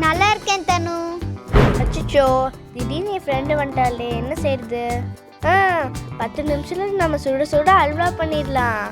நல்லா இருக்கேன் தனு. அச்சோ, திடீர்னு என் ஃப்ரெண்டு வந்துட்டாலே, என்ன செய்யுது? 10 நிமிஷத்துல நம்ம சுட சுட அல்வா பண்ணிடலாம்.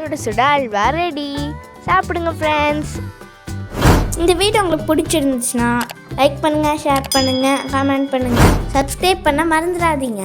சுட சுட அல்வா ரெடி. சாப்பிடுங்க ஃப்ரெண்ட்ஸ். இந்த வீடியோ உங்களுக்கு பிடிச்சிருந்துச்சுன்னா லைக் பண்ணுங்கள், ஷேர் பண்ணுங்கள், கமெண்ட் பண்ணுங்கள், சப்ஸ்கிரைப் பண்ண மறந்துடாதீங்க.